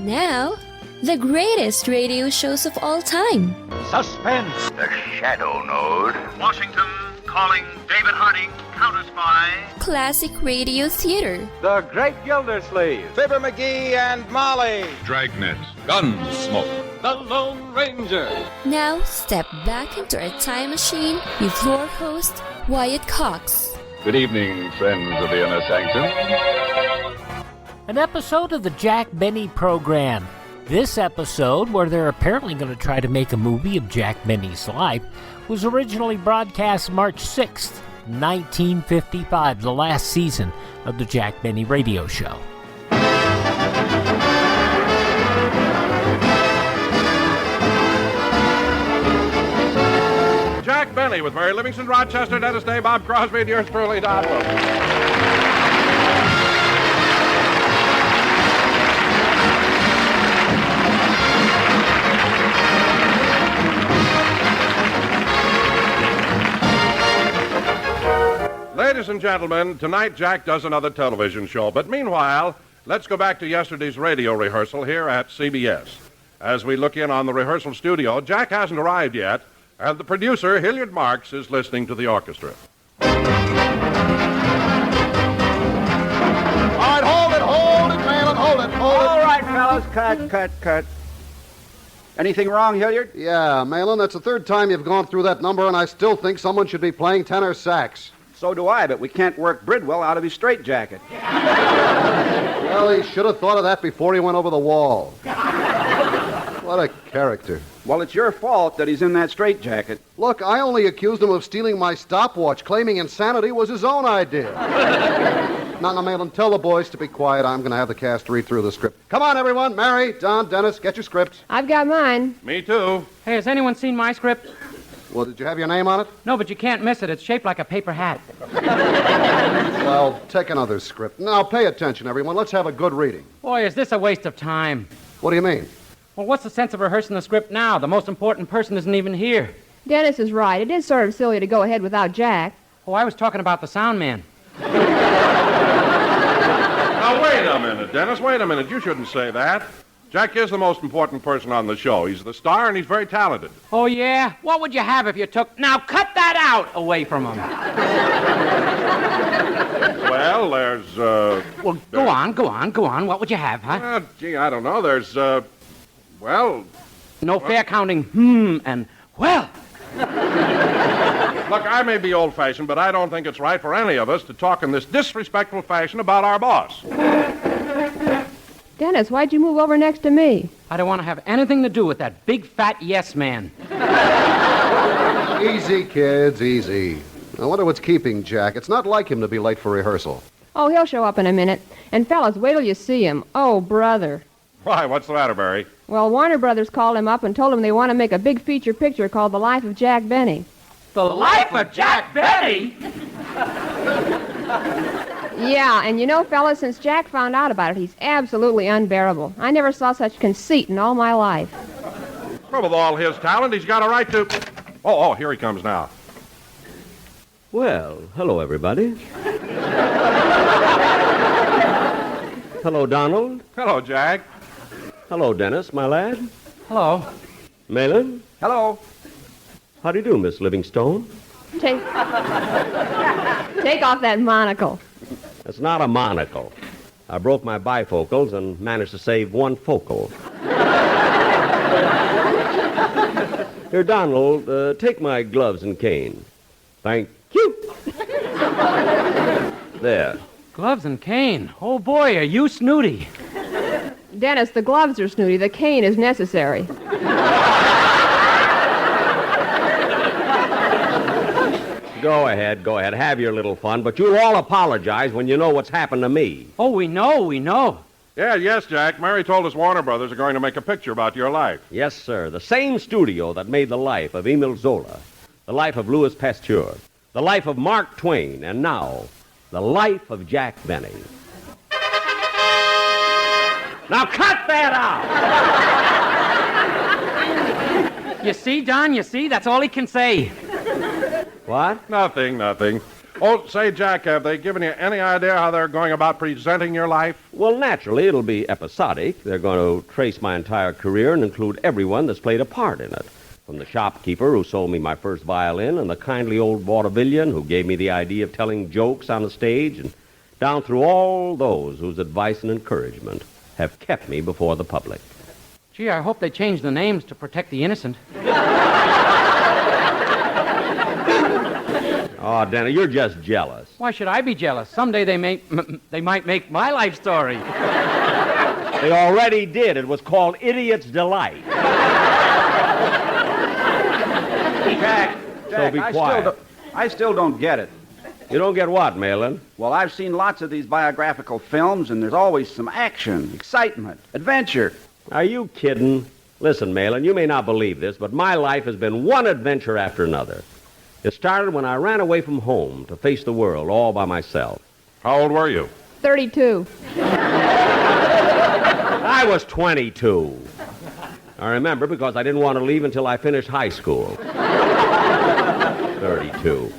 Now, the greatest radio shows of all time. Suspense. The Shadow Node. Washington calling David Harding, Counter Spy. Classic radio theater. The Great Gildersleeve. Fibber McGee and Molly. Dragnet. Gunsmoke. The Lone Ranger. Now, step back into a time machine with your host, Wyatt Cox. Good evening, friends of the Inner Sanctum. An episode of the Jack Benny program. This episode, where they're apparently going to try to make a movie of Jack Benny's life, was originally broadcast March 6th, 1955, the last season of the Jack Benny radio show. Jack Benny with Mary Livingston, Rochester, Dennis Day, Bob Crosby, and yours truly, Don Wilson. Ladies and gentlemen, tonight Jack does another television show. But meanwhile, let's go back to yesterday's radio rehearsal here at CBS. As we look in on the rehearsal studio, Jack hasn't arrived yet, and the producer, Hilliard Marks, is listening to the orchestra. All right, hold it, Malin, hold it. All right, fellas, cut. Anything wrong, Hilliard? Yeah, Malin, that's the third time you've gone through that number, and I still think someone should be playing tenor sax. So do I, but we can't work Bridwell out of his straitjacket. Well, he should have thought of that before he went over the wall. What a character. Well, it's your fault that he's in that straitjacket. Look, I only accused him of stealing my stopwatch, claiming insanity was his own idea. Now, Malin, tell the boys to be quiet. I'm going to have the cast read through the script. Come on, everyone. Mary, Don, Dennis, get your scripts. I've got mine. Me too. Hey, has anyone seen my script? Well, did you have your name on it? No, but you can't miss it. It's shaped like a paper hat. Well, take another script. Now, pay attention, everyone. Let's have a good reading. Boy, is this a waste of time. What do you mean? Well, what's the sense of rehearsing the script now? The most important person isn't even here. Dennis is right. It is sort of silly to go ahead without Jack. Oh, I was talking about the sound man. Now, wait a minute, Dennis. Wait a minute. You shouldn't say that. Jack is the most important person on the show. He's the star, and he's very talented. Oh, yeah? What would you have if you took... Now, cut that out away from him. Well, there's, Well, go on. What would you have, huh? Gee, I don't know. There's, well... No fair counting, and, well... Look, I may be old-fashioned, but I don't think it's right for any of us to talk in this disrespectful fashion about our boss. Dennis, why'd you move over next to me? I don't want to have anything to do with that big, fat yes man. Easy, kids, easy. I wonder what's keeping Jack. It's not like him to be late for rehearsal. Oh, he'll show up in a minute. And fellas, wait till you see him. Oh, brother. Why, what's the matter, Barry? Well, Warner Brothers called him up and told him they want to make a big feature picture called The Life of Jack Benny. The Life of Jack Benny? Yeah, and you know, fellas, since Jack found out about it, he's absolutely unbearable. I never saw such conceit in all my life. Well, with all his talent, he's got a right to... Oh, here he comes now. Well, hello, everybody. Hello, Donald. Hello, Jack. Hello, Dennis, my lad. Hello. Malin. Hello. How do you do, Miss Livingstone? Take off that monocle. That's not a monocle. I broke my bifocals and managed to save one focal. Here, Donald, take my gloves and cane. Thank you. There. Gloves and cane. Oh, boy, are you snooty. Dennis, the gloves are snooty. The cane is necessary. Go ahead. Have your little fun, but you'll all apologize when you know what's happened to me. Oh, we know. Yes, Jack. Mary told us Warner Brothers are going to make a picture about your life. Yes, sir. The same studio that made the life of Emile Zola, the life of Louis Pasteur, the life of Mark Twain, and now, the life of Jack Benny. Now cut that out! You see, Don, that's all he can say. What? Nothing. Oh, say, Jack, have they given you any idea how they're going about presenting your life? Well, naturally, it'll be episodic. They're going to trace my entire career and include everyone that's played a part in it. From the shopkeeper who sold me my first violin and the kindly old vaudevillian who gave me the idea of telling jokes on the stage, and down through all those whose advice and encouragement have kept me before the public. Gee, I hope they change the names to protect the innocent. Oh, Danny, you're just jealous. Why should I be jealous? Someday they might make my life story. They already did. It was called Idiot's Delight. Jack, So be quiet. I still don't get it. You don't get what, Malin? Well, I've seen lots of these biographical films, and there's always some action, excitement, adventure. Are you kidding? Listen, Malin, you may not believe this, but my life has been one adventure after another. It started when I ran away from home to face the world all by myself. How old were you? 32. I was 22. I remember because I didn't want to leave until I finished high school. 32.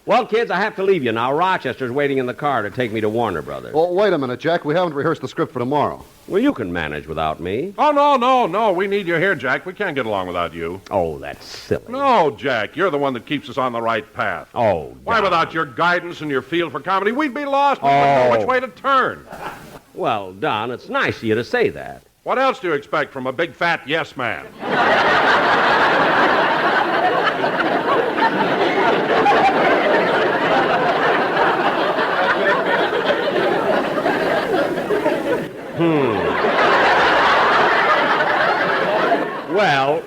Well, kids, I have to leave you now. Rochester's waiting in the car to take me to Warner Brothers. Well, wait a minute, Jack. We haven't rehearsed the script for tomorrow. Well, you can manage without me. Oh, no. We need you here, Jack. We can't get along without you. Oh, that's silly. No, Jack. You're the one that keeps us on the right path. Oh, Why, Don. without your guidance and your feel for comedy, we'd be lost. We wouldn't know which way to turn. Well, Don, it's nice of you to say that. What else do you expect from a big, fat yes man? Well,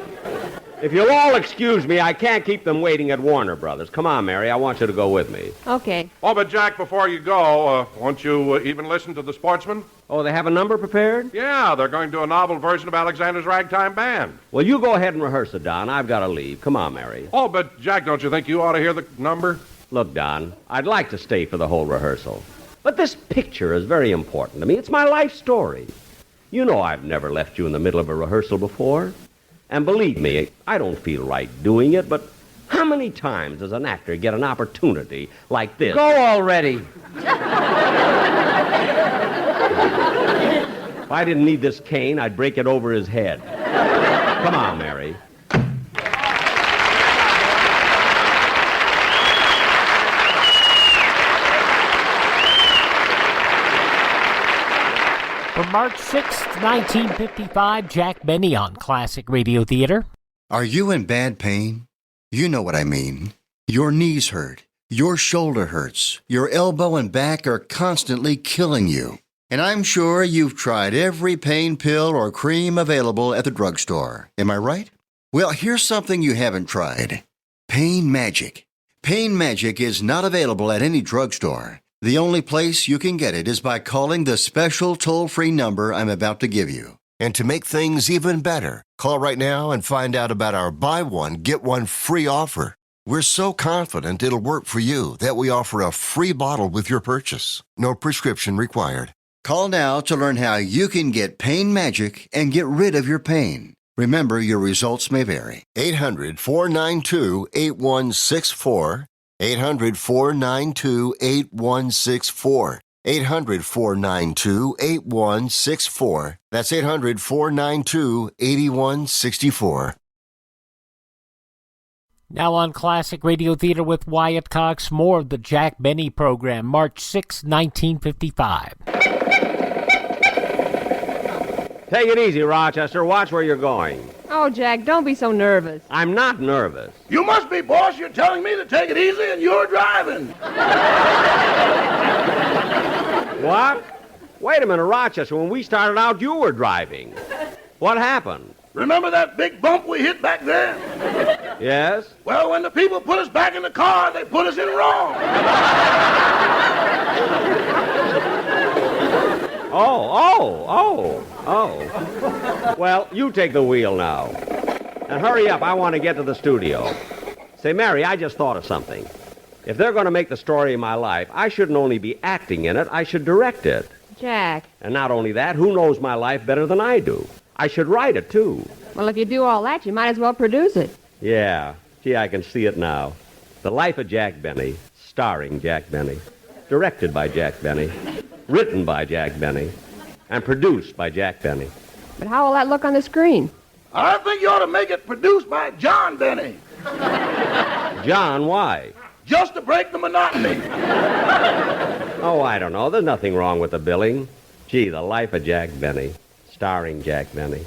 if you'll all excuse me, I can't keep them waiting at Warner Brothers. Come on, Mary, I want you to go with me. Okay. Oh, but Jack, before you go, won't you even listen to the Sportsman? Oh, they have a number prepared? Yeah, they're going to do a novel version of Alexander's Ragtime Band. Well, you go ahead and rehearse it, Don. I've got to leave. Come on, Mary. Oh, but Jack, don't you think you ought to hear the number? Look, Don, I'd like to stay for the whole rehearsal. But this picture is very important to me. It's my life story. You know I've never left you in the middle of a rehearsal before. And believe me, I don't feel right doing it, but how many times does an actor get an opportunity like this? Go already. If I didn't need this cane, I'd break it over his head. Come on, Mary. From March 6th, 1955, Jack Benny on Classic Radio Theater. Are you in bad pain? You know what I mean. Your knees hurt. Your shoulder hurts. Your elbow and back are constantly killing you. And I'm sure you've tried every pain pill or cream available at the drugstore. Am I right? Well, here's something you haven't tried. Pain Magic. Pain Magic is not available at any drugstore. The only place you can get it is by calling the special toll-free number I'm about to give you. And to make things even better, call right now and find out about our buy one, get one free offer. We're so confident it'll work for you that we offer a free bottle with your purchase. No prescription required. Call now to learn how you can get Pain Magic and get rid of your pain. Remember, your results may vary. 800-492-8164. 800-492-8164. 800-492-8164. That's 800-492-8164. Now on Classic Radio Theater with Wyatt Cox, more of the Jack Benny program, March 6, 1955. Take it easy, Rochester. Watch where you're going. Oh, Jack, don't be so nervous. I'm not nervous. You must be, boss. You're telling me to take it easy and you're driving. What? Wait a minute, Rochester. When we started out, you were driving. What happened? Remember that big bump we hit back there? Yes? Well, when the people put us back in the car, they put us in wrong. Oh. Well, you take the wheel now. And hurry up. I want to get to the studio. Say, Mary, I just thought of something. If they're going to make the story of my life, I shouldn't only be acting in it, I should direct it. Jack. And not only that, who knows my life better than I do? I should write it, too. Well, if you do all that, you might as well produce it. Yeah. Gee, I can see it now. The Life of Jack Benny, starring Jack Benny, directed by Jack Benny, written by Jack Benny, and produced by Jack Benny. But how will that look on the screen? I think you ought to make it produced by John Benny. John, why? Just to break the monotony. Oh, I don't know. There's nothing wrong with the billing. Gee, The Life of Jack Benny, starring Jack Benny,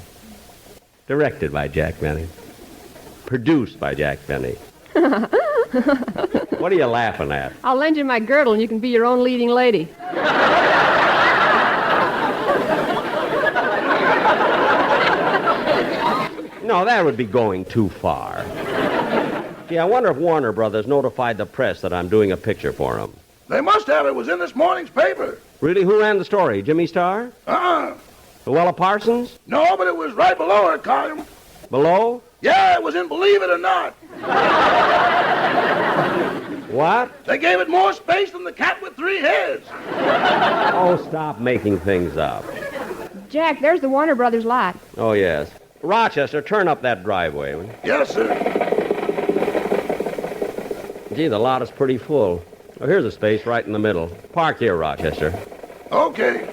directed by Jack Benny, produced by Jack Benny. What are you laughing at? I'll lend you my girdle and you can be your own leading lady. No, that would be going too far. Gee, I wonder if Warner Brothers notified the press that I'm doing a picture for them. They must have. It was in this morning's paper. Really? Who ran the story? Jimmy Starr? Luella Parsons? No, but it was right below her column. Below? Yeah, it was in Believe It or Not. What? They gave it more space than the cat with 3 heads. Oh, stop making things up. Jack, there's the Warner Brothers lot. Oh, yes. Rochester, turn up that driveway. Will you? Yes, sir. Gee, the lot is pretty full. Oh, here's a space right in the middle. Park here, Rochester. Okay.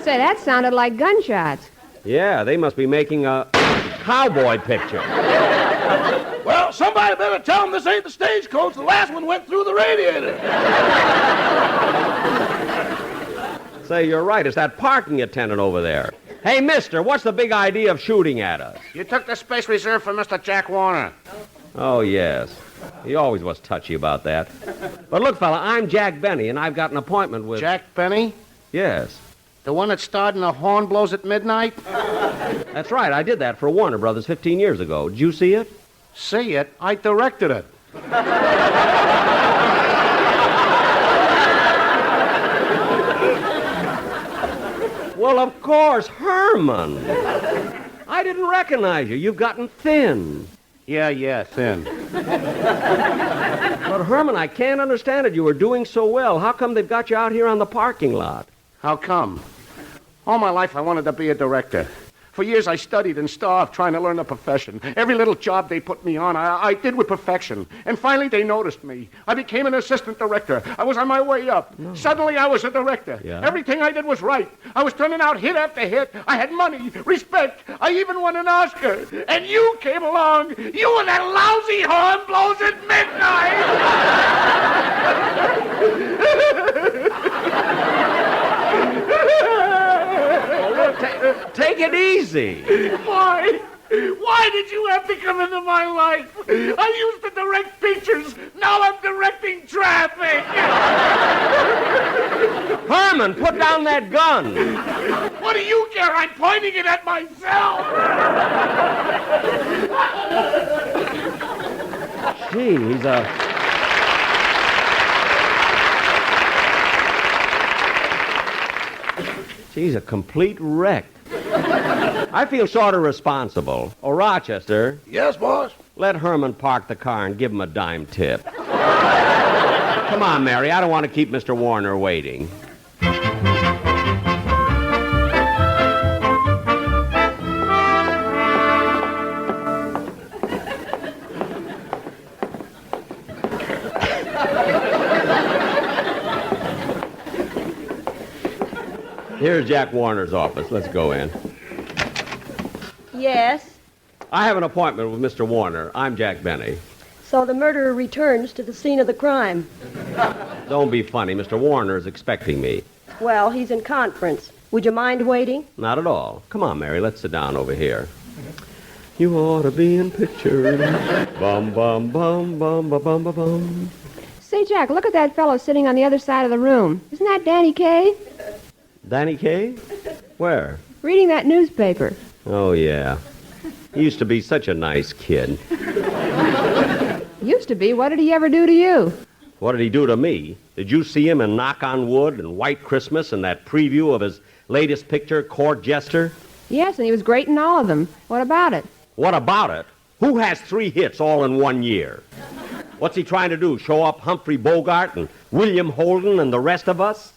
Say, that sounded like gunshots. Yeah, they must be making a cowboy picture. Well, somebody better tell them this ain't the stagecoach. The last one went through the radiator. Say, you're right. It's that parking attendant over there. Hey, mister, what's the big idea of shooting at us? You took the space reserved for Mr. Jack Warner. Oh, yes. He always was touchy about that. But look, fella, I'm Jack Benny, and I've got an appointment with... Jack Benny? Yes. The one that starred in The Horn Blows at Midnight? That's right. I did that for Warner Brothers 15 years ago. Did you see it? See it? I directed it. Well, of course, Herman. I didn't recognize you. You've gotten thin. Yeah, thin. But, Herman, I can't understand it. You were doing so well. How come they've got you out here on the parking lot? How come? All my life I wanted to be a director. For years I studied and starved trying to learn the profession. Every little job they put me on, I did with perfection. And finally they noticed me. I became an assistant director. I was on my way up. No. Suddenly I was a director. Yeah. Everything I did was right. I was turning out hit after hit. I had money, respect. I even won an Oscar. And you came along. You and that lousy Horn Blows at Midnight. Take it easy. Why? Why did you have to come into my life? I used to direct pictures. Now I'm directing traffic. Herman, put down that gun. What do you care? I'm pointing it at myself. Gee, he's a... She's a complete wreck. I feel sort of responsible. Oh, Rochester. Yes, boss? Let Herman park the car and give him a dime tip. Come on, Mary. I don't want to keep Mr. Warner waiting. Here's Jack Warner's office. Let's go in. Yes? I have an appointment with Mr. Warner. I'm Jack Benny. So the murderer returns to the scene of the crime. Don't be funny. Mr. Warner is expecting me. Well, he's in conference. Would you mind waiting? Not at all. Come on, Mary. Let's sit down over here. You ought to be in pictures. Bum, bum, bum, bum, bum, bum, bum, bum. Say, Jack, look at that fellow sitting on the other side of the room. Isn't that Danny-Kaye? Danny-Kaye? Where? Reading that newspaper. Oh, yeah. He used to be such a nice kid. Used to be? What did he ever do to you? What did he do to me? Did you see him in Knock on Wood and White Christmas and that preview of his latest picture, Court Jester? Yes, and he was great in all of them. What about it? What about it? Who has 3 hits all in 1 year? What's he trying to do, show up Humphrey Bogart and William Holden and the rest of us?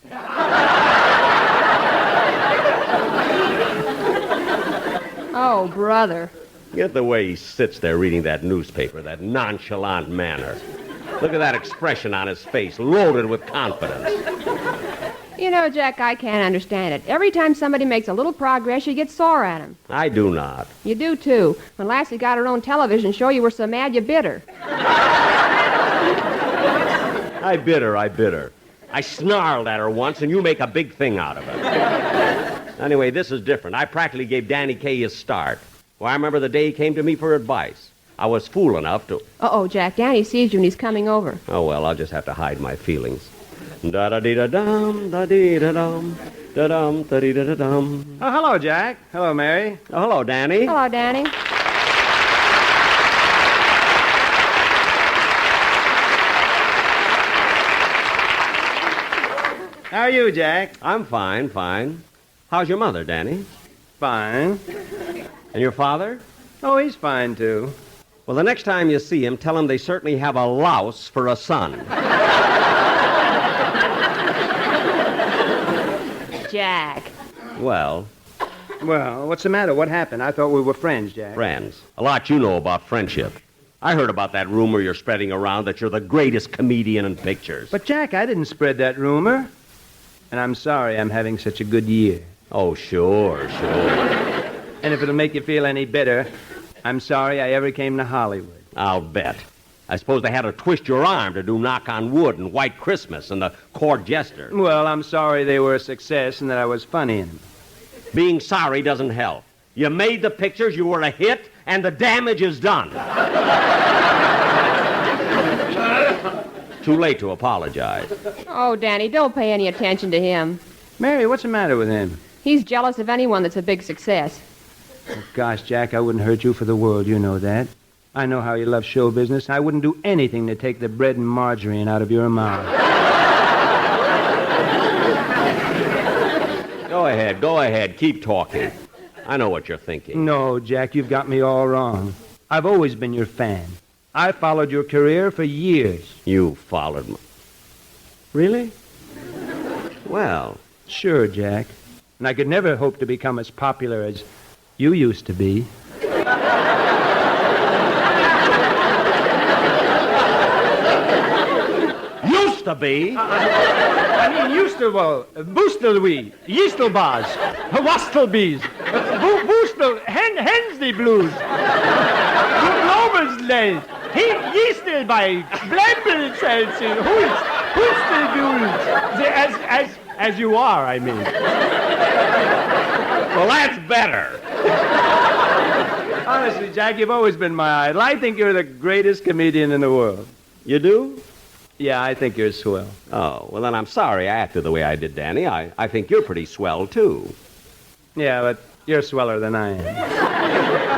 Oh, brother. Get the way he sits there reading that newspaper, that nonchalant manner. Look at that expression on his face, loaded with confidence. You know, Jack, I can't understand it. Every time somebody makes a little progress, you get sore at him. I do not. You do, too. When Lassie got her own television show, you were so mad you bit her. I bit her. I snarled at her once, and you make a big thing out of it. Anyway, this is different. I practically gave Danny-Kaye his start. Well, I remember the day he came to me for advice. I was fool enough to... Uh-oh, Jack, Danny sees you and he's coming over. Oh, well, I'll just have to hide my feelings. Da-da-dee-da-dum, da-dee-da-dum, da-dum, da-dee-da-da-dum. Oh, hello, Jack. Hello, Mary. Oh, hello, Danny. Hello, Danny. How are you, Jack? I'm fine. How's your mother, Danny? Fine. And your father? Oh, he's fine, too. Well, the next time you see him, tell him they certainly have a louse for a son. Jack. Well, what's the matter? What happened? I thought we were friends, Jack. Friends. A lot you know about friendship. I heard about that rumor you're spreading around that you're the greatest comedian in pictures. But, Jack, I didn't spread that rumor. And I'm sorry I'm having such a good year. Oh, sure. And if it'll make you feel any better, I'm sorry I ever came to Hollywood. I'll bet. I suppose they had to twist your arm to do Knock on Wood and White Christmas and the Court Jester. Well, I'm sorry they were a success and that I was funny in them. Being sorry doesn't help. You made the pictures, you were a hit, and the damage is done. Too late to apologize. Oh, Danny, don't pay any attention to him. Mary, what's the matter with him? He's jealous of anyone that's a big success. Oh, gosh, Jack, I wouldn't hurt you for the world, you know that. I know how you love show business. I wouldn't do anything to take the bread and margarine out of your mouth. Go ahead. Keep talking. I know what you're thinking. No, Jack, you've got me all wrong. I've always been your fan. I followed your career for years. You followed me? Really? Well. Sure, Jack. And I could never hope to become as popular as you used to be. Used to be? I mean, used to, Boostelwee, Yeastelbars, Wastelbees, Boostel, Hensley Blues, Globelsland, Yeastelbei, Blembelselsen, Hulstelbules, as you are, I mean. Well, that's better. Honestly, Jack, you've always been my idol. I think you're the greatest comedian in the world. You do? Yeah, I think you're swell. Oh, well, then I'm sorry I acted the way I did, Danny. I think you're pretty swell, too. Yeah, but you're sweller than I am.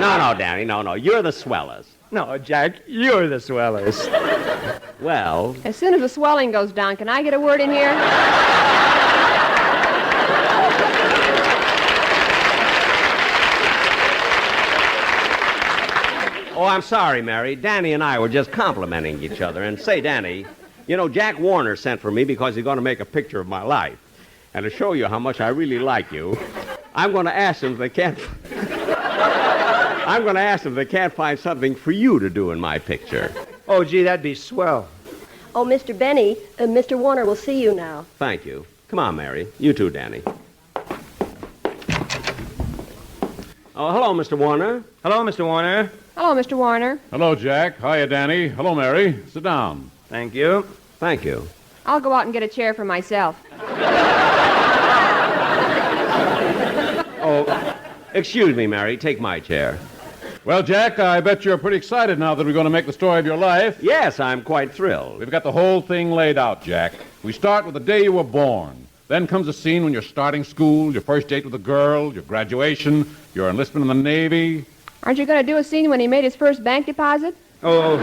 No, Danny, no. You're the swellest. No, Jack, you're the swellest. Well... As soon as the swelling goes down, can I get a word in here? Oh, I'm sorry, Mary. Danny and I were just complimenting each other. And say, Danny, you know, Jack Warner sent for me because he's going to make a picture of my life. And to show you how much I really like you, I'm going to ask him if they can't... I'm going to ask them if they can't find something for you to do in my picture. Oh, gee, that'd be swell. Oh, Mr. Benny, Mr. Warner will see you now. Thank you. Come on, Mary. You too, Danny. Oh, hello, Mr. Warner. Hello, Mr. Warner. Hello, Mr. Warner. Hello, Jack. Hiya, Danny. Hello, Mary. Sit down. Thank you. Thank you. I'll go out and get a chair for myself. Oh, excuse me, Mary. Take my chair. Well, Jack, I bet you're pretty excited now that we're going to make the story of your life. Yes, I'm quite thrilled. We've got the whole thing laid out, Jack. We start with the day you were born. Then comes a scene when you're starting school, your first date with a girl, your graduation, your enlistment in the Navy. Aren't you going to do a scene when he made his first bank deposit? Oh,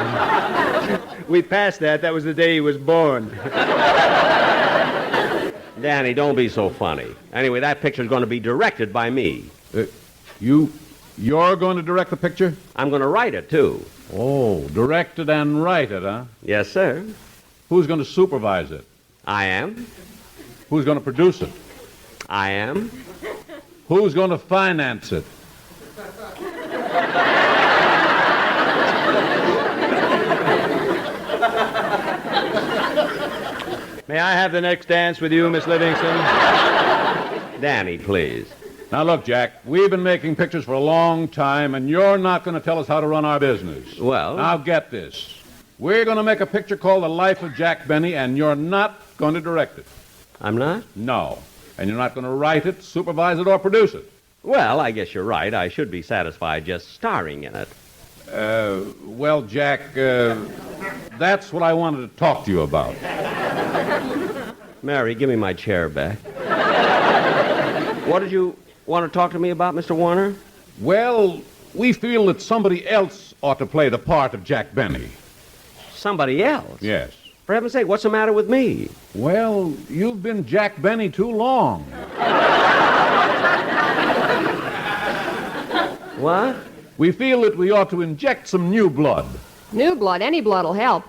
we passed that. That was the day he was born. Danny, don't be so funny. Anyway, that picture's going to be directed by me. You're going to direct the picture? I'm going to write it, too. Oh, directed and write it, huh? Yes, sir. Who's going to supervise it? I am. Who's going to produce it? I am. Who's going to finance it? May I have the next dance with you, Miss Livingston? Danny, please. Now, look, Jack, we've been making pictures for a long time, and you're not going to tell us how to run our business. Well... Now, get this. We're going to make a picture called The Life of Jack Benny, and you're not going to direct it. I'm not? No. And you're not going to write it, supervise it, or produce it. Well, I guess you're right. I should be satisfied just starring in it. Well, Jack, that's what I wanted to talk to you about. Mary, give me my chair back. What did you want to talk to me about, Mr. Warner? Well, we feel that somebody else ought to play the part of Jack Benny. Somebody else? Yes. For heaven's sake, what's the matter with me? Well, you've been Jack Benny too long. What? We feel that we ought to inject some new blood. New blood? Any blood will help.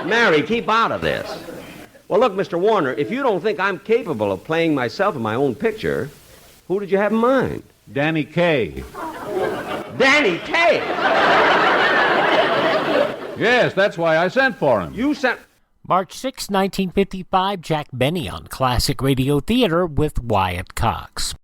Mary, keep out of this. Well, look, Mr. Warner, if you don't think I'm capable of playing myself in my own picture, who did you have in mind? Danny-Kaye. Danny-Kaye? Yes, that's why I sent for him. You sent... March 6, 1955, Jack Benny on Classic Radio Theater with Wyatt Cox.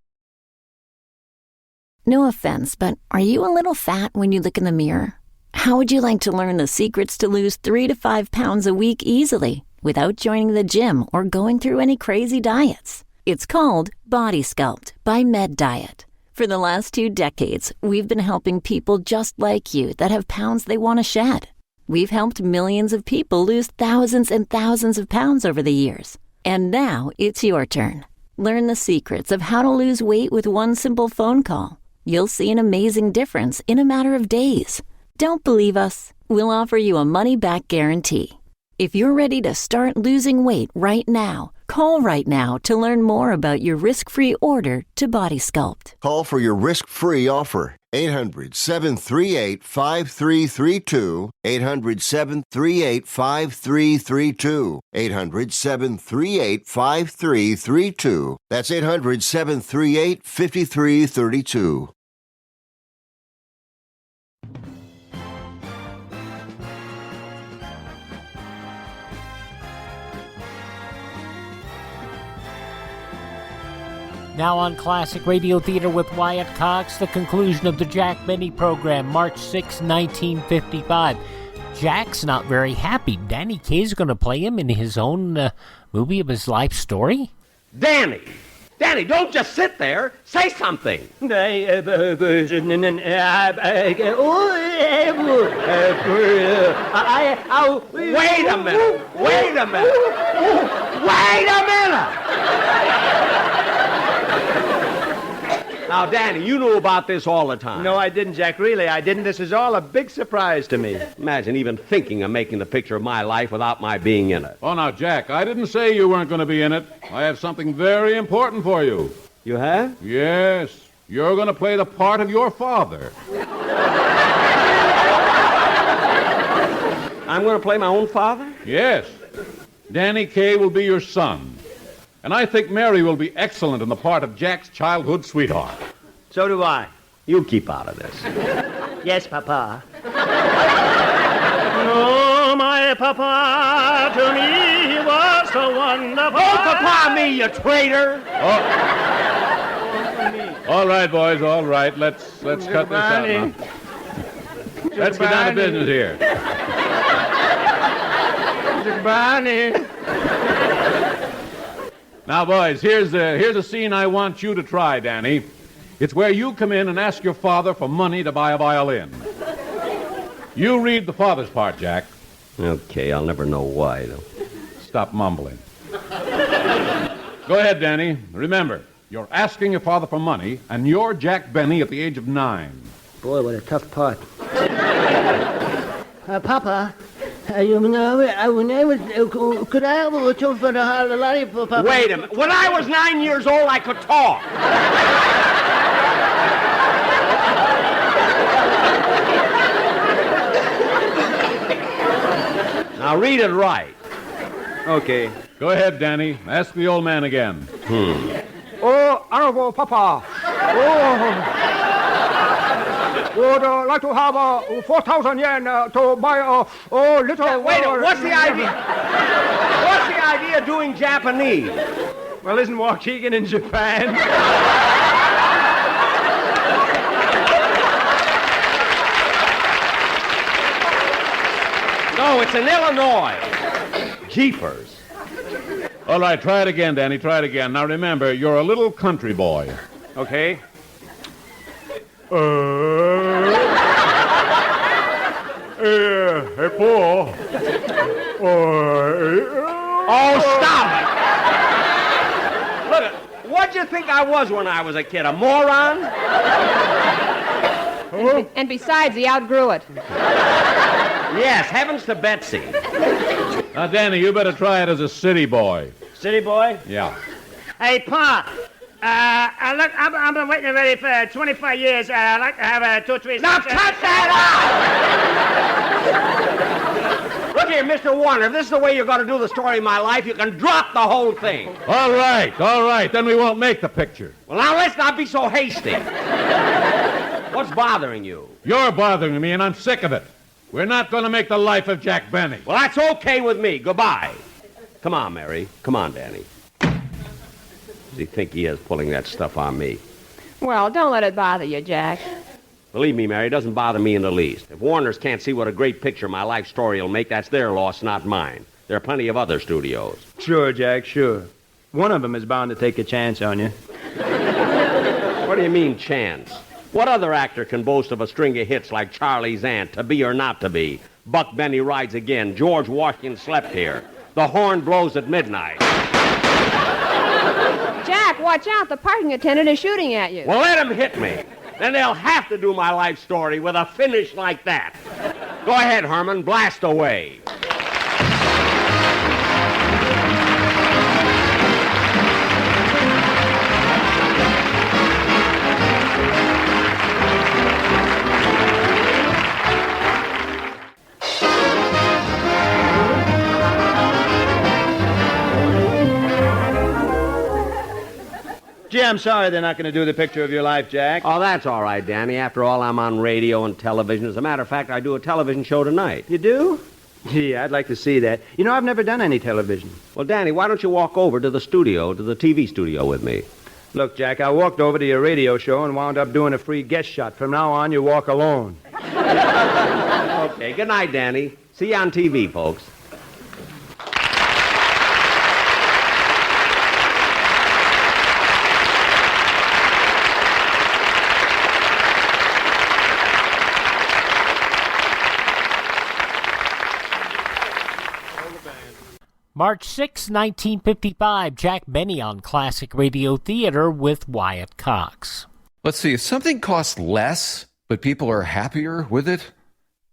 No offense, but are you a little fat when you look in the mirror? How would you like to learn the secrets to lose 3 to 5 pounds a week easily without joining the gym or going through any crazy diets? It's called Body Sculpt by Med Diet. For the last 2 decades, we've been helping people just like you that have pounds they want to shed. We've helped millions of people lose thousands and thousands of pounds over the years. And now it's your turn. Learn the secrets of how to lose weight with one simple phone call. You'll see an amazing difference in a matter of days. Don't believe us? We'll offer you a money-back guarantee. If you're ready to start losing weight right now, call right now to learn more about your risk-free order to Body Sculpt. Call for your risk-free offer. 800-738-5332. 800-738-5332. 800-738-5332. That's 800-738-5332. Now on Classic Radio Theater with Wyatt Cox, the conclusion of the Jack Benny program, March 6, 1955. Jack's not very happy. Danny-Kaye's going to play him in his own movie of his life story? Danny! Danny, don't just sit there. Say something. Wait a minute. Wait a minute. Wait a minute. Now, Danny, you knew about this all the time. No, I didn't, Jack. Really, I didn't. This is all a big surprise to me. Imagine even thinking of making the picture of my life without my being in it. Oh, now, Jack, I didn't say you weren't going to be in it. I have something very important for you. You have? Yes. You're going to play the part of your father. I'm going to play my own father? Yes. Danny-Kaye will be your son. And I think Mary will be excellent in the part of Jack's childhood sweetheart. So do I. You keep out of this. Yes, Papa. Oh, my Papa to me was so wonderful. Oh, Papa me, you traitor! All right, boys, all right. Let's cut this out now. Let's get down to business here. Now, boys, here's a scene I want you to try, Danny. It's where you come in and ask your father for money to buy a violin. You read the father's part, Jack. Okay, I'll never know why, though. Stop mumbling. Go ahead, Danny. Remember, you're asking your father for money, and you're Jack Benny at the age of 9. Boy, what a tough part. Papa, you know, could I have a two for the lollipop, Papa? Wait a minute. When I was 9 years old, I could talk. Now read it right. Okay. Go ahead, Danny. Ask the old man again. Oh, Honorable Papa. Would like to have 4,000 yen to buy a little... Wait, what's the idea? What's the idea of doing Japanese? Well, isn't Waukegan in Japan? No, it's in Illinois. Jeepers. All right, try it again, Danny. Try it again. Now remember, you're a little country boy. Okay. Hey, Paul. Oh, stop it! Look, what'd you think I was when I was a kid? A moron? And besides, he outgrew it. Yes, heavens to Betsy. Now, Danny, you better try it as a city boy. City boy? Yeah. Hey, Pa. Look, I've been waiting already for 25 years. I'd like to have 2 or 3... Now, cut that out! Look here, Mr. Warner, if this is the way you're going to do the story of my life, you can drop the whole thing. All right. Then we won't make the picture. Well, now, let's not be so hasty. What's bothering you? You're bothering me, and I'm sick of it. We're not going to make the life of Jack Benny. Well, that's okay with me. Goodbye. Come on, Mary. Come on, Danny. Does he think he is pulling that stuff on me? Well, don't let it bother you, Jack. Believe me, Mary, it doesn't bother me in the least. If Warners can't see what a great picture my life story will make, that's their loss, not mine. There are plenty of other studios. Sure, Jack, sure. One of them is bound to take a chance on you. What do you mean, chance? What other actor can boast of a string of hits like Charlie's Aunt, To Be or Not to Be, Buck Benny Rides Again, George Washington Slept Here, The Horn Blows at Midnight? Jack, watch out. The parking attendant is shooting at you. Well, let him hit me. Then they'll have to do my life story with a finish like that. Go ahead, Herman. Blast away. Gee, I'm sorry they're not going to do the picture of your life, Jack. Oh, that's all right, Danny. After all, I'm on radio and television. As a matter of fact, I do a television show tonight. You do? Gee, I'd like to see that. You know, I've never done any television. Well, Danny, why don't you walk over to the studio, to the TV studio with me? Look, Jack, I walked over to your radio show and wound up doing a free guest shot. From now on, you walk alone. Okay, good night, Danny. See you on TV, folks. March 6, 1955, Jack Benny on Classic Radio Theater with Wyatt Cox. Let's see, if something costs less, but people are happier with it,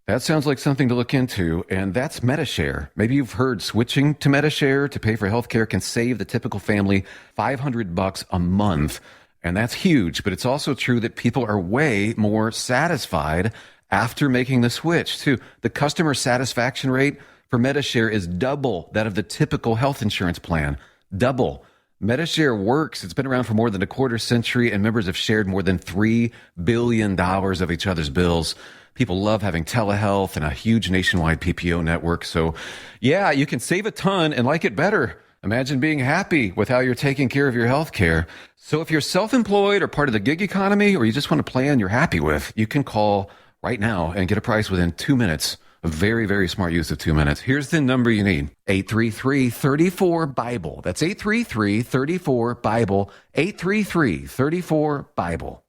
that sounds like something to look into, and that's MediShare. Maybe you've heard switching to MediShare to pay for healthcare can save the typical family $500 a month, and that's huge, but it's also true that people are way more satisfied after making the switch, too. The customer satisfaction rate for MediShare is double that of the typical health insurance plan. Double. MediShare works. It's been around for more than a quarter century, and members have shared more than $3 billion of each other's bills. People love having telehealth and a huge nationwide PPO network. So, yeah, you can save a ton and like it better. Imagine being happy with how you're taking care of your health care. So if you're self-employed or part of the gig economy, or you just want a plan you're happy with, you can call right now and get a price within 2 minutes. A very, very smart use of 2 minutes. Here's the number you need. 833-34-BIBLE. That's 833-34-BIBLE. 833-34-BIBLE.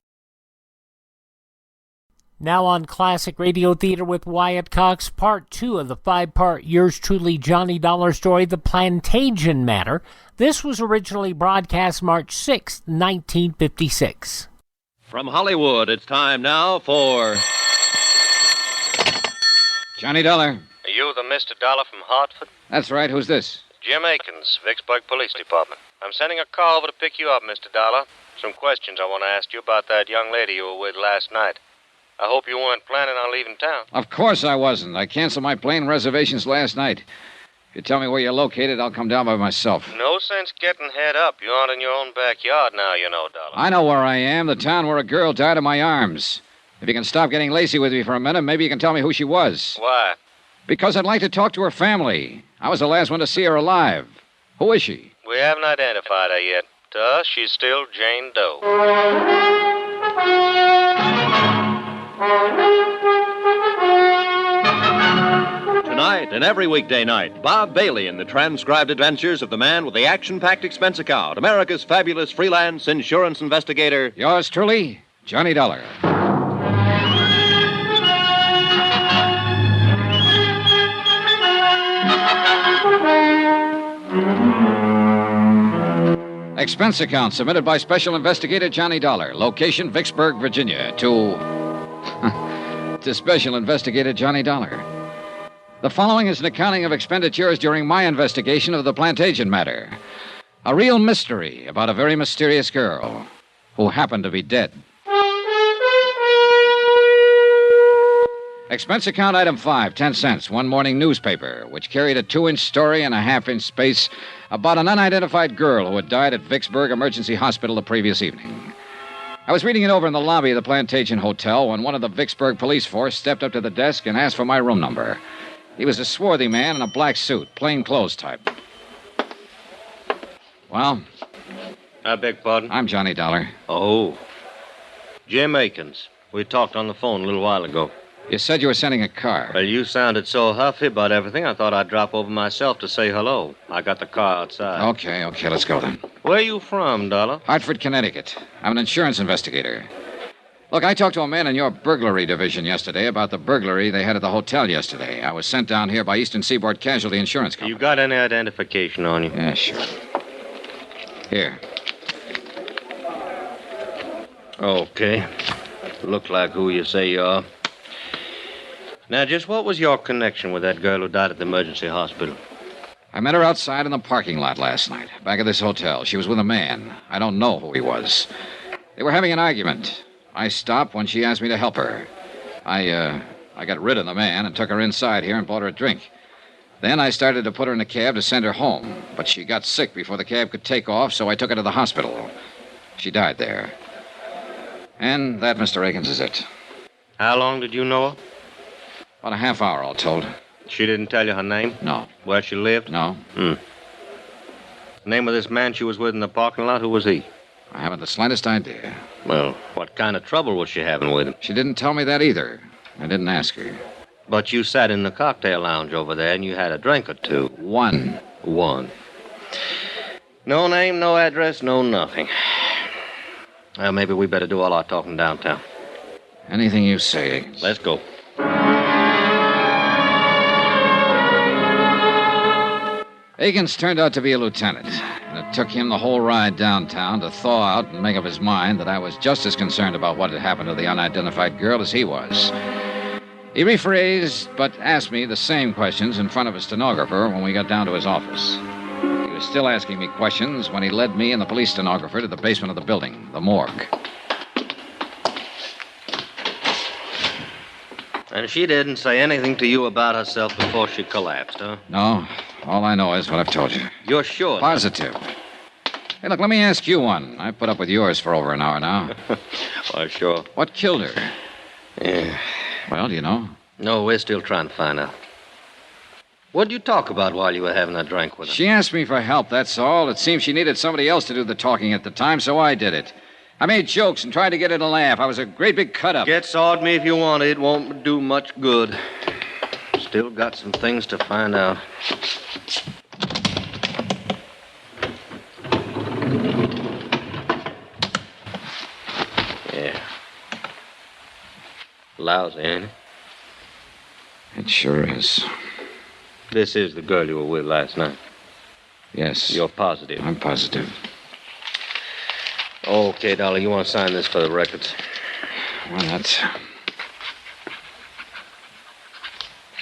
Now on Classic Radio Theater with Wyatt Cox, Part 2 of the 5-part Yours Truly Johnny Dollar story, The Plantagenet Matter. This was originally broadcast March 6, 1956. From Hollywood, it's time now for... Johnny Dollar. Are you the Mr. Dollar from Hartford? That's right. Who's this? Jim Akins, Vicksburg Police Department. I'm sending a car over to pick you up, Mr. Dollar. Some questions I want to ask you about that young lady you were with last night. I hope you weren't planning on leaving town. Of course I wasn't. I canceled my plane reservations last night. If you tell me where you're located, I'll come down by myself. No sense getting head up. You aren't in your own backyard now, you know, Dollar. I know where I am, the town where a girl died in my arms. If you can stop getting lazy with me for a minute, maybe you can tell me who she was. Why? Because I'd like to talk to her family. I was the last one to see her alive. Who is she? We haven't identified her yet. To us, she's still Jane Doe. Tonight and every weekday night, Bob Bailey in the transcribed adventures of the man with the action-packed expense account, America's fabulous freelance insurance investigator. Yours truly, Johnny Dollar. Expense account submitted by Special Investigator Johnny Dollar. Location, Vicksburg, Virginia. To Special Investigator Johnny Dollar. The following is an accounting of expenditures during my investigation of the Plantagenet Matter. A real mystery about a very mysterious girl who happened to be dead. Expense account item 5, 10 cents. One morning newspaper, which carried a 2-inch story and a half-inch space about an unidentified girl who had died at Vicksburg Emergency Hospital the previous evening. I was reading it over in the lobby of the Plantagenet Hotel when one of the Vicksburg police force stepped up to the desk and asked for my room number. He was a swarthy man in a black suit, plain clothes type. Well? I beg pardon? I'm Johnny Dollar. Oh. Jim Akins. We talked on the phone a little while ago. You said you were sending a car. Well, you sounded so huffy about everything, I thought I'd drop over myself to say hello. I got the car outside. Okay, let's go then. Where are you from, Dollar? Hartford, Connecticut. I'm an insurance investigator. Look, I talked to a man in your burglary division yesterday about the burglary they had at the hotel yesterday. I was sent down here by Eastern Seaboard Casualty Insurance Company. You got any identification on you? Yeah, sure. Here. Okay. Look like who you say you are. Now, just what was your connection with that girl who died at the emergency hospital? I met her outside in the parking lot last night, back of this hotel. She was with a man. I don't know who he was. They were having an argument. I stopped when she asked me to help her. I got rid of the man and took her inside here and bought her a drink. Then I started to put her in a cab to send her home, but she got sick before the cab could take off, so I took her to the hospital. She died there. And that, Mr. Akins, is it. How long did you know her? About a half hour, all told. She didn't tell you her name? No. Where she lived? No. Name of this man she was with in the parking lot, who was he? I haven't the slightest idea. Well, what kind of trouble was she having with him? She didn't tell me that either. I didn't ask her. But you sat in the cocktail lounge over there and you had a drink or two. One. No name, no address, no nothing. Well, maybe we better do all our talking downtown. Anything you say, Akins. Let's go. Akins turned out to be a lieutenant, and it took him the whole ride downtown to thaw out and make up his mind that I was just as concerned about what had happened to the unidentified girl as he was. He rephrased, but asked me the same questions in front of a stenographer when we got down to his office. He was still asking me questions when he led me and the police stenographer to the basement of the building, the morgue. And she didn't say anything to you about herself before she collapsed, huh? No. All I know is what I've told you. You're sure? Positive. Hey, look, let me ask you one. I've put up with yours for over an hour now. Why, sure. What killed her? Yeah. Well, do you know? No, we're still trying to find out. What did you talk about while you were having a drink with her? She asked me for help, that's all. It seems she needed somebody else to do the talking at the time, so I did it. I made jokes and tried to get her to laugh. I was a great big cut-up. Get sawed me if you want. It won't do much good. Still got some things to find out. Yeah. Lousy, ain't it? It sure is. This is the girl you were with last night. Yes. You're positive? I'm positive. Okay, Dollar, you want to sign this for the records? Why not?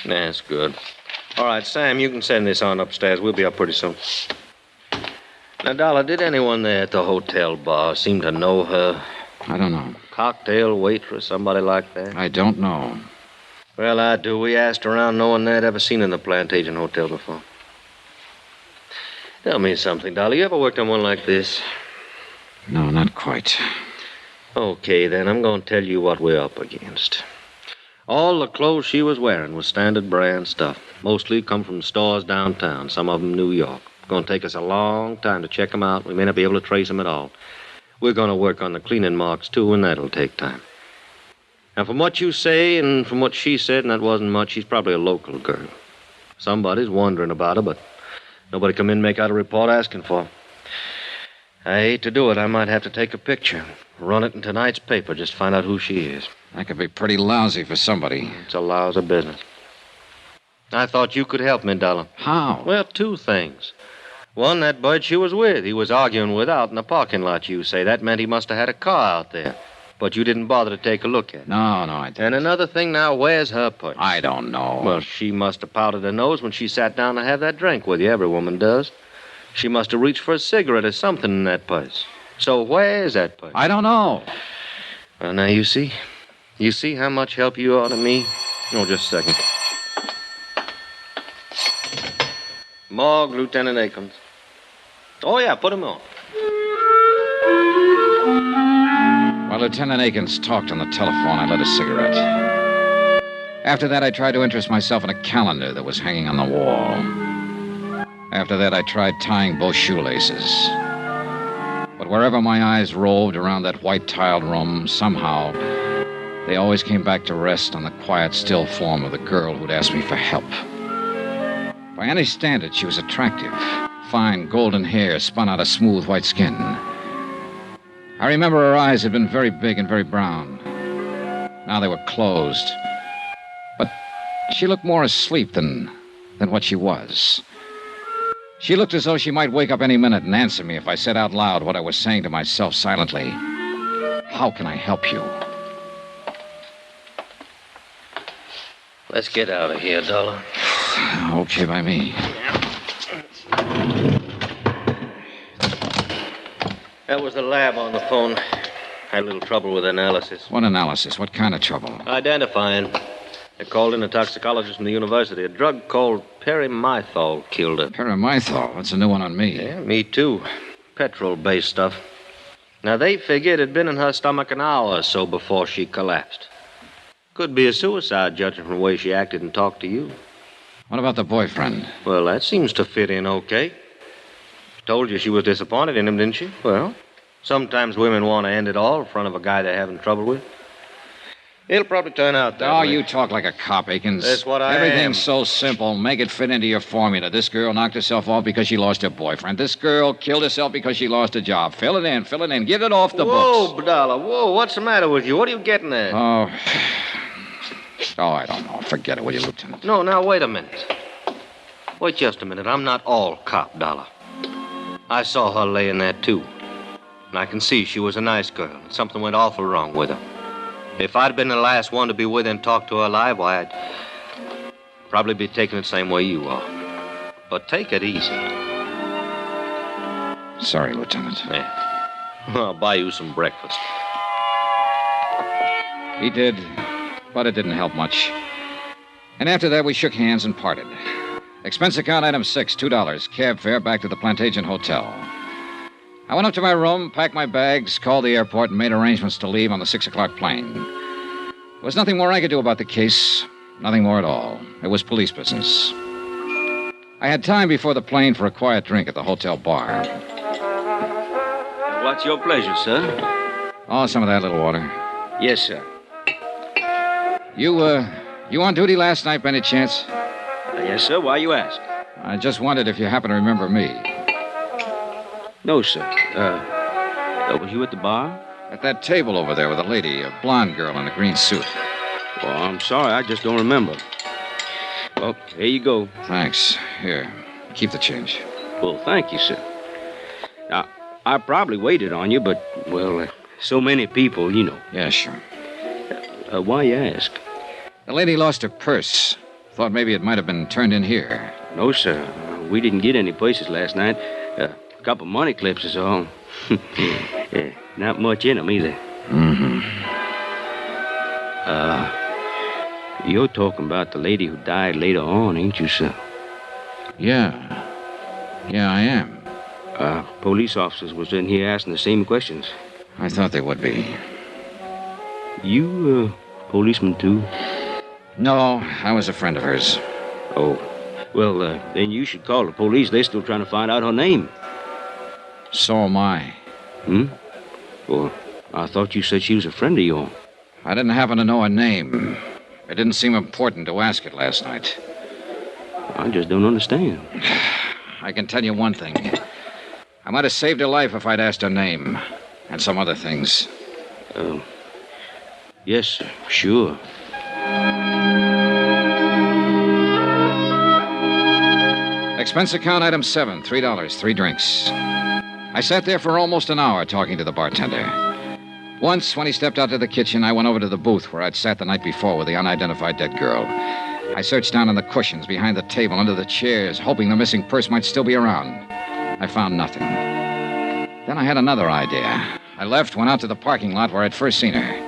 That's good. All right, Sam, you can send this on upstairs. We'll be up pretty soon. Now, Dollar, did anyone there at the hotel bar seem to know her? I don't know. Cocktail waitress, somebody like that? I don't know. Well, I do. We asked around, no one had ever seen her in the Plantagenet Hotel before. Tell me something, Dolly. You ever worked on one like this? No, not quite. Okay, then. I'm going to tell you what we're up against. All the clothes she was wearing was standard brand stuff. Mostly come from stores downtown, some of them New York. It's going to take us a long time to check them out. We may not be able to trace them at all. We're going to work on the cleaning marks, too, and that'll take time. Now, from what you say and from what she said, and that wasn't much, she's probably a local girl. Somebody's wondering about her, but nobody come in and make out a report asking for her. I hate to do it. I might have to take a picture, run it in tonight's paper, just to find out who she is. That could be pretty lousy for somebody. It's a lousy business. I thought you could help me, Dollar. How? Well, two things. One, that bird she was with. He was arguing with out in the parking lot, you say. That meant he must have had a car out there. But you didn't bother to take a look at it. No, I didn't. And another thing now, where's her purse? I don't know. Well, she must have powdered her nose when she sat down to have that drink with you. Every woman does. She must have reached for a cigarette or something in that purse. So where's that purse? I don't know. Well, now, you see? You see how much help you are to me? Oh, just a second. Morgue, Lieutenant Akins. Oh, yeah, put him on. While Lieutenant Akins talked on the telephone, I lit a cigarette. After that, I tried to interest myself in a calendar that was hanging on the wall. After that, I tried tying both shoelaces. But wherever my eyes roved around that white-tiled room, somehow, they always came back to rest on the quiet, still form of the girl who'd asked me for help. By any standard, she was attractive. Fine golden hair spun out of smooth white skin. I remember her eyes had been very big and very brown. Now they were closed. But she looked more asleep than what she was. She looked as though she might wake up any minute and answer me if I said out loud what I was saying to myself silently. How can I help you? Let's get out of here, Dollar. Okay by me. That was the lab on the phone. Had a little trouble with analysis. What analysis? What kind of trouble? Identifying. They called in a toxicologist from the university. A drug called perimethol killed her. Perimethol? That's a new one on me. Yeah, me too. Petrol-based stuff. Now, they figured it had been in her stomach an hour or so before she collapsed. Could be a suicide, judging from the way she acted and talked to you. What about the boyfriend? Well, that seems to fit in okay. Told you she was disappointed in him, didn't she? Well, sometimes women want to end it all in front of a guy they're having trouble with. It'll probably turn out that way. Oh, you talk like a cop, Akins. That's what I Everything's am. so simple. Make it fit into your formula. This girl knocked herself off because she lost her boyfriend. This girl killed herself because she lost a job. Fill it in. Get it off the books. Whoa, Dollar, whoa. What's the matter with you? What are you getting at? Oh, I don't know. Forget it, will you, Lieutenant? No, now, wait a minute. Wait just a minute. I'm not all cop, Dollar. I saw her laying there, too. And I can see she was a nice girl. Something went awful wrong with her. If I'd been the last one to be with her and talk to her alive, why, I'd probably be taking it the same way you are. But take it easy. Sorry, Lieutenant. Yeah. I'll buy you some breakfast. He did, but it didn't help much. And after that, we shook hands and parted. Expense account item 6, $2. Cab fare back to the Plantagenet Hotel. I went up to my room, packed my bags, called the airport, and made arrangements to leave on the 6 o'clock plane. There was nothing more I could do about the case. Nothing more at all. It was police business. I had time before the plane for a quiet drink at the hotel bar. What's your pleasure, sir? Oh, some of that little water. Yes, sir. You on duty last night, by any chance? Yes, sir. Why you ask? I just wondered if you happen to remember me. No, sir. Was you at the bar? At that table over there with a lady, a blonde girl in a green suit. Well, I'm sorry. I just don't remember. Well, here you go. Thanks. Here, keep the change. Well, thank you, sir. Now, I probably waited on you, but, well, so many people, you know. Yeah, sure. Why you ask? The lady lost her purse. Thought maybe it might have been turned in here. No, sir. We didn't get any places last night. A couple money clips is all. Not much in them either. Mm-hmm. You're talking about the lady who died later on, ain't you, sir? Yeah. Yeah, I am. Police officers was in here asking the same questions. I thought they would be. You, policeman, too? No, I was a friend of hers. Oh. Well, then you should call the police. They're still trying to find out her name. So am I. Well, I thought you said she was a friend of yours. I didn't happen to know her name. It didn't seem important to ask it last night. I just don't understand. I can tell you one thing. I might have saved her life if I'd asked her name. And some other things. Yes, sir. Sure. Expense account item 7, $3, 3 drinks. I sat there for almost an hour talking to the bartender. Once, when he stepped out to the kitchen, I went over to the booth where I'd sat the night before with the unidentified dead girl. I searched down on the cushions, behind the table, under the chairs, hoping the missing purse might still be around. I found nothing. Then I had another idea. I left, went out to the parking lot where I'd first seen her.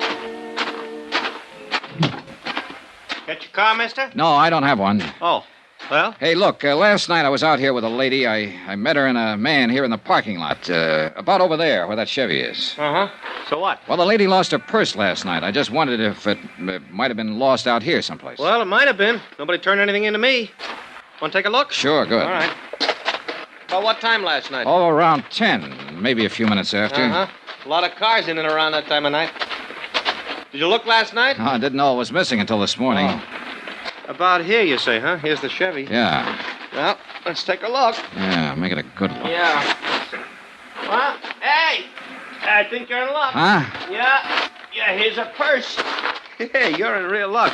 Got your car, mister? No, I don't have one. Oh, well? Hey, look, last night I was out here with a lady. I met her and a man here in the parking lot, about over there where that Chevy is. Uh-huh. So what? Well, the lady lost her purse last night. I just wondered if it might have been lost out here someplace. Well, it might have been. Nobody turned anything into me. Want to take a look? Sure, good. All right. About what time last night? Oh, around 10, maybe a few minutes after. Uh-huh. A lot of cars in and around that time of night. Did you look last night? Oh, I didn't know it was missing until this morning. Oh. About here, you say, huh? Here's the Chevy. Yeah. Well, let's take a look. Yeah, make it a good look. Yeah. Well, hey! I think you're in luck. Huh? Yeah. Yeah, here's a purse. Hey, you're in real luck.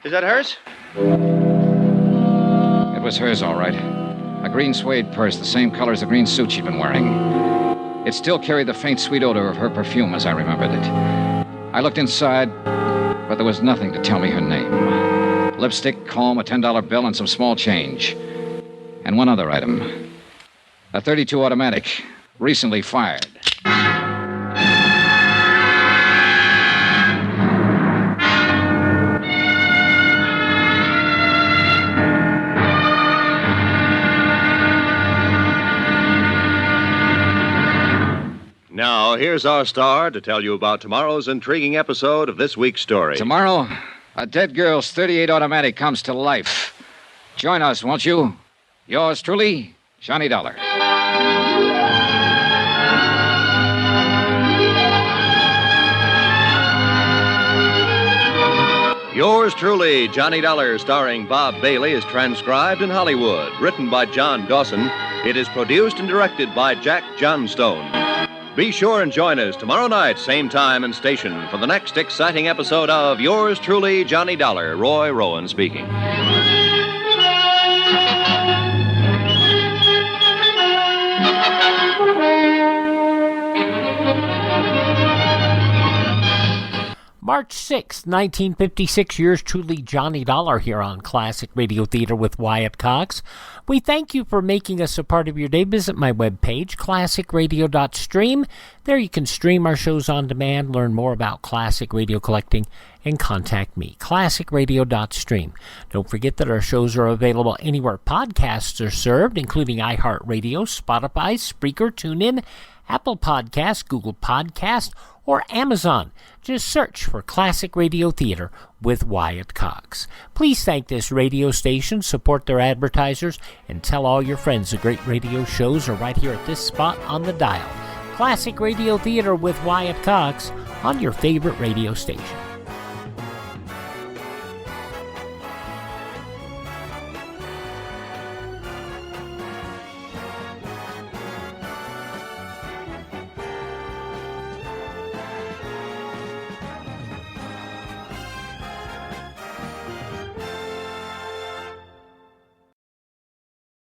Is that hers? It was hers, all right. A green suede purse, the same color as the green suit she'd been wearing. It still carried the faint, sweet odor of her perfume as I remembered it. I looked inside, but there was nothing to tell me her name. Lipstick, comb, a $10 bill, and some small change. And one other item. A .32 automatic, recently fired. Now, here's our star to tell you about tomorrow's intriguing episode of this week's story. Tomorrow, a dead girl's .38 automatic comes to life. Join us, won't you? Yours truly, Johnny Dollar. Yours truly, Johnny Dollar, starring Bob Bailey, is transcribed in Hollywood. Written by John Dawson, it is produced and directed by Jack Johnstone. Be sure and join us tomorrow night, same time and station, for the next exciting episode of Yours truly, Johnny Dollar. Roy Rowan speaking. March 6, 1956, yours truly, Johnny Dollar, here on Classic Radio Theater with Wyatt Cox. We thank you for making us a part of your day. Visit my webpage, classicradio.stream. There you can stream our shows on demand, learn more about classic radio collecting, and contact me, classicradio.stream. Don't forget that our shows are available anywhere podcasts are served, including iHeartRadio, Spotify, Spreaker, TuneIn, Apple Podcasts, Google Podcasts, or Amazon. Just search for Classic Radio Theater with Wyatt Cox. Please thank this radio station, support their advertisers, and tell all your friends the great radio shows are right here at this spot on the dial. Classic Radio Theater with Wyatt Cox on your favorite radio station.